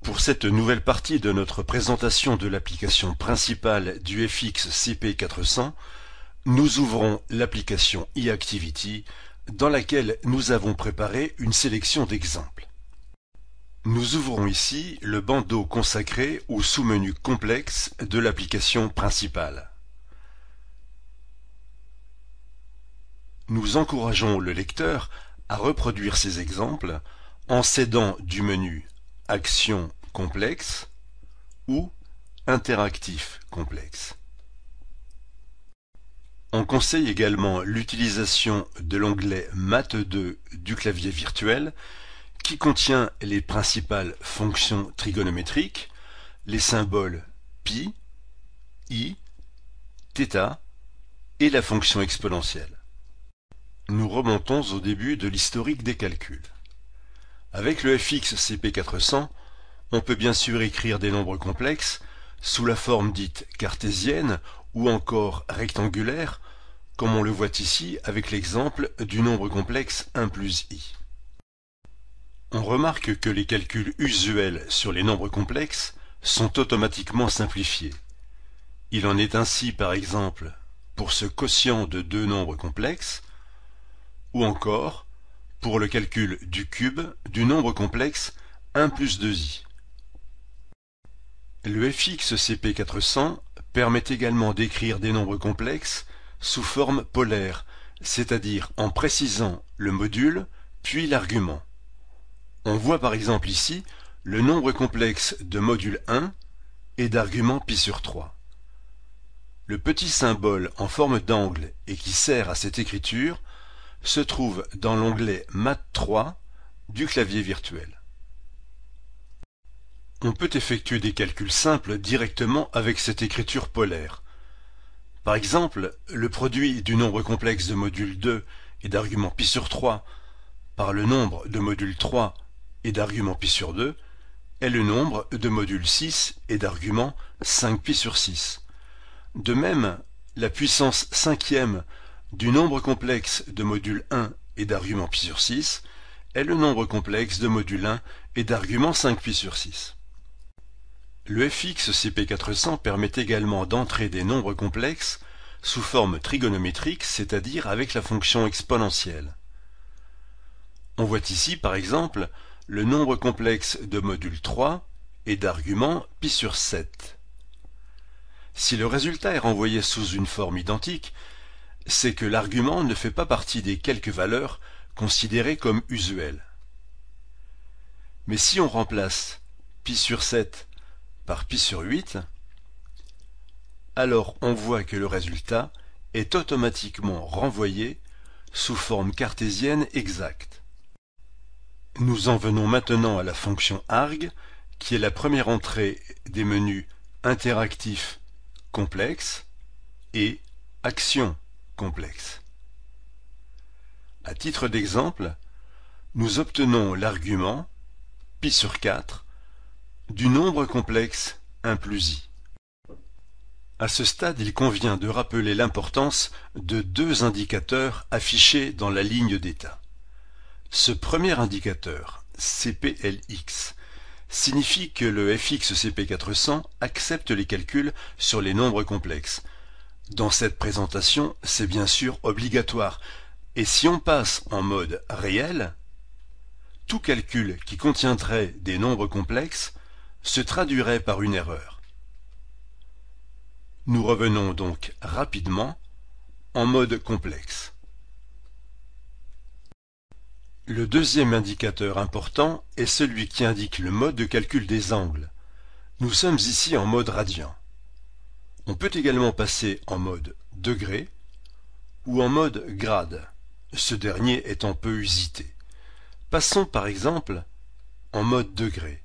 Pour cette nouvelle partie de notre présentation de l'application principale du FX CP400, nous ouvrons l'application eActivity dans laquelle nous avons préparé une sélection d'exemples. Nous ouvrons ici le bandeau consacré au sous-menu complexe de l'application principale. Nous encourageons le lecteur à reproduire ces exemples en s'aidant du menu Action complexe ou Interactif complexe. On conseille également l'utilisation de l'onglet Math2 du clavier virtuel qui contient les principales fonctions trigonométriques, les symboles pi, i, θ et la fonction exponentielle. Nous remontons au début de l'historique des calculs. Avec le FX CP400, on peut bien sûr écrire des nombres complexes sous la forme dite cartésienne ou encore rectangulaire, comme on le voit ici avec l'exemple du nombre complexe 1 plus i. On remarque que les calculs usuels sur les nombres complexes sont automatiquement simplifiés. Il en est ainsi par exemple pour ce quotient de deux nombres complexes, ou encore pour le calcul du cube du nombre complexe 1 plus 2i. Le FX CP400 permet également d'écrire des nombres complexes sous forme polaire, c'est-à-dire en précisant le module puis l'argument. On voit par exemple ici le nombre complexe de module 1 et d'argument pi sur 3. Le petit symbole en forme d'angle et qui sert à cette écriture se trouve dans l'onglet Math3 du clavier virtuel. On peut effectuer des calculs simples directement avec cette écriture polaire. Par exemple, le produit du nombre complexe de module 2 et d'argument pi sur 3 par le nombre de module 3 et d'argument pi sur 2 est le nombre de module 6 et d'argument 5 pi sur 6. De même, la puissance cinquième du nombre complexe de module 1 et d'argument pi sur 6 est le nombre complexe de module 1 et d'argument 5 pi sur 6. Le FX CP400 permet également d'entrer des nombres complexes sous forme trigonométrique, c'est-à-dire avec la fonction exponentielle. On voit ici par exemple le nombre complexe de module 3 et d'argument pi sur 7. Si le résultat est renvoyé sous une forme identique, c'est que l'argument ne fait pas partie des quelques valeurs considérées comme usuelles. Mais si on remplace pi sur 7 par pi sur 8, alors on voit que le résultat est automatiquement renvoyé sous forme cartésienne exacte. Nous en venons maintenant à la fonction arg, qui est la première entrée des menus interactif complexe et action complexe. À titre d'exemple, nous obtenons l'argument pi sur 4 du nombre complexe 1 plus i. À ce stade, il convient de rappeler l'importance de deux indicateurs affichés dans la ligne d'état. Ce premier indicateur, CPLX, signifie que le FX CP400 accepte les calculs sur les nombres complexes. Dans cette présentation, c'est bien sûr obligatoire, et si on passe en mode réel, tout calcul qui contiendrait des nombres complexes se traduirait par une erreur. Nous revenons donc rapidement en mode complexe. Le deuxième indicateur important est celui qui indique le mode de calcul des angles. Nous sommes ici en mode radian. On peut également passer en mode degré ou en mode grade, ce dernier étant peu usité. Passons par exemple en mode degré.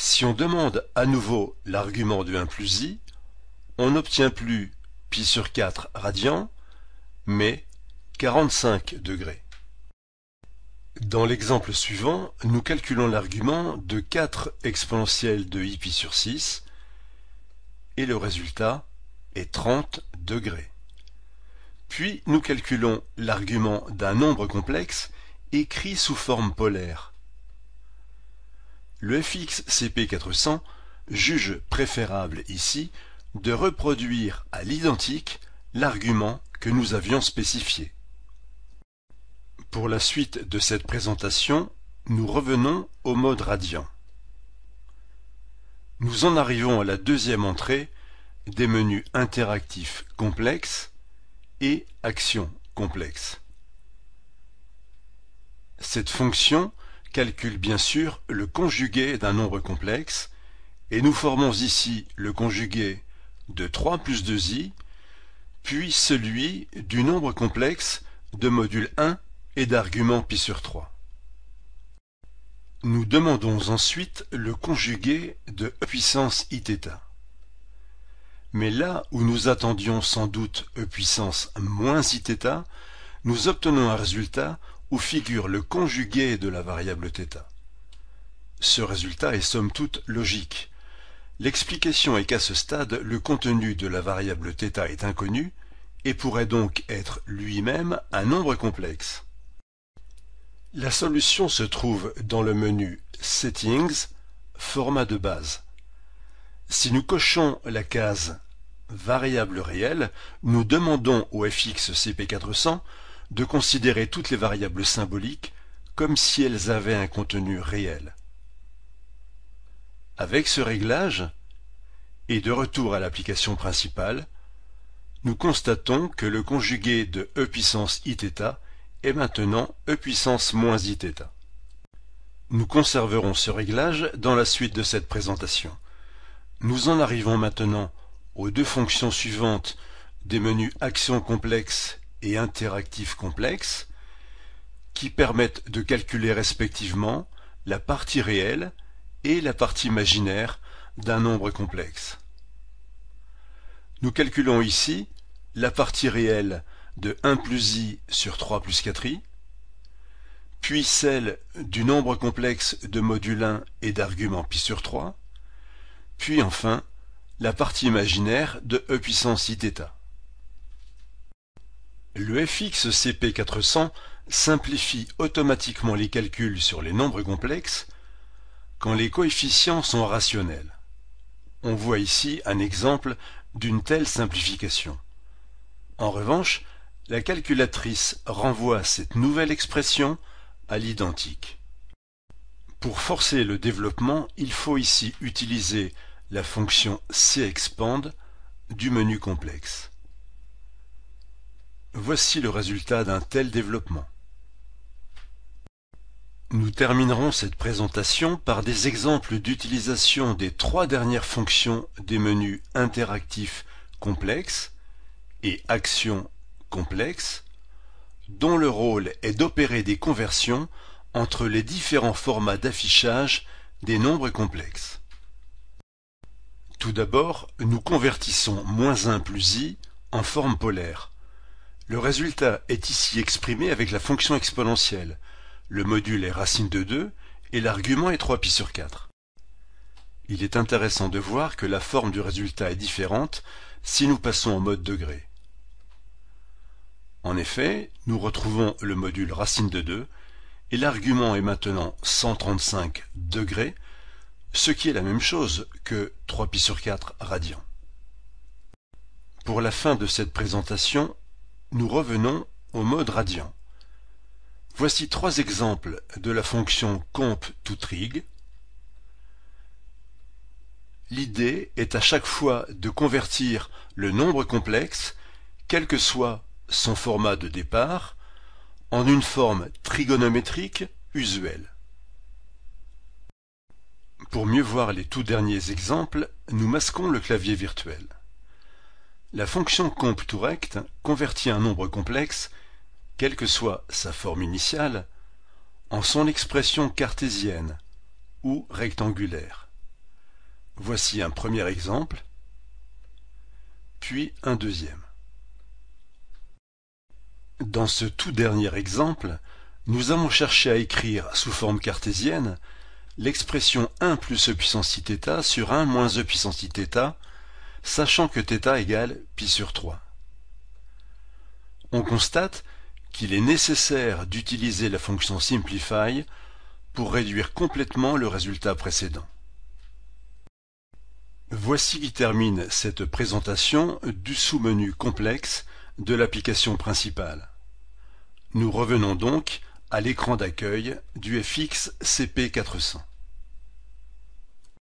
Si on demande à nouveau l'argument de 1 plus i, on n'obtient plus pi sur 4 radians, mais 45 degrés. Dans l'exemple suivant, nous calculons l'argument de 4 exponentielle de i pi sur 6, et le résultat est 30 degrés. Puis nous calculons l'argument d'un nombre complexe écrit sous forme polaire. le fx CP400 juge préférable ici de reproduire à l'identique l'argument que nous avions spécifié. Pour la suite de cette présentation, nous revenons au mode radian. Nous en arrivons à la deuxième entrée des menus interactifs complexes et actions complexes. Cette fonction calcule bien sûr le conjugué d'un nombre complexe et nous formons ici le conjugué de 3 plus 2i, puis celui du nombre complexe de module 1 et d'argument π sur 3. Nous demandons ensuite le conjugué de e puissance iθ. Mais là où nous attendions sans doute e puissance moins iθ, nous obtenons un résultat où figure le conjugué de la variable θ. Ce résultat est somme toute logique. L'explication est qu'à ce stade, le contenu de la variable θ est inconnu et pourrait donc être lui-même un nombre complexe. La solution se trouve dans le menu Settings, format de base. Si nous cochons la case variable réelle, nous demandons au fx CP400 de considérer toutes les variables symboliques comme si elles avaient un contenu réel. Avec ce réglage, et de retour à l'application principale, nous constatons que le conjugué de e puissance iθ est maintenant e puissance moins iθ. Nous conserverons ce réglage dans la suite de cette présentation. Nous en arrivons maintenant aux deux fonctions suivantes des menus actions complexes et interactifs complexes qui permettent de calculer respectivement la partie réelle et la partie imaginaire d'un nombre complexe. Nous calculons ici la partie réelle de 1 plus i sur 3 plus 4i, puis celle du nombre complexe de module 1 et d'argument π sur 3, puis enfin la partie imaginaire de e puissance iθ. Le fx CP400 simplifie automatiquement les calculs sur les nombres complexes quand les coefficients sont rationnels. On voit ici un exemple d'une telle simplification. En revanche, la calculatrice renvoie cette nouvelle expression à l'identique. Pour forcer le développement, il faut ici utiliser la fonction cexpand du menu complexe. Voici le résultat d'un tel développement. Nous terminerons cette présentation par des exemples d'utilisation des trois dernières fonctions des menus interactifs complexes et actions complexes, dont le rôle est d'opérer des conversions entre les différents formats d'affichage des nombres complexes. Tout d'abord, nous convertissons -1 plus i en forme polaire. Le résultat est ici exprimé avec la fonction exponentielle. Le module est racine de 2 et l'argument est 3π sur 4. Il est intéressant de voir que la forme du résultat est différente si nous passons en mode degré. En effet, nous retrouvons le module racine de 2 et l'argument est maintenant 135 degrés, ce qui est la même chose que 3π sur 4 radians. Pour la fin de cette présentation, nous revenons au mode radian. Voici trois exemples de la fonction comp_to_trig. L'idée est à chaque fois de convertir le nombre complexe, quel que soit son format de départ, en une forme trigonométrique usuelle. Pour mieux voir les tout derniers exemples, nous masquons le clavier virtuel. La fonction comp_to_rect convertit un nombre complexe, quelle que soit sa forme initiale, en son expression cartésienne ou rectangulaire. Voici un premier exemple, puis un deuxième. Dans ce tout dernier exemple, nous allons chercher à écrire sous forme cartésienne l'expression 1 plus e puissance iθ sur 1 moins e puissance iθ, sachant que θ égale π sur 3. On constate qu'il est nécessaire d'utiliser la fonction simplify pour réduire complètement le résultat précédent. Voici qui termine cette présentation du sous-menu complexe de l'application principale. Nous revenons donc à l'écran d'accueil du FX CP400.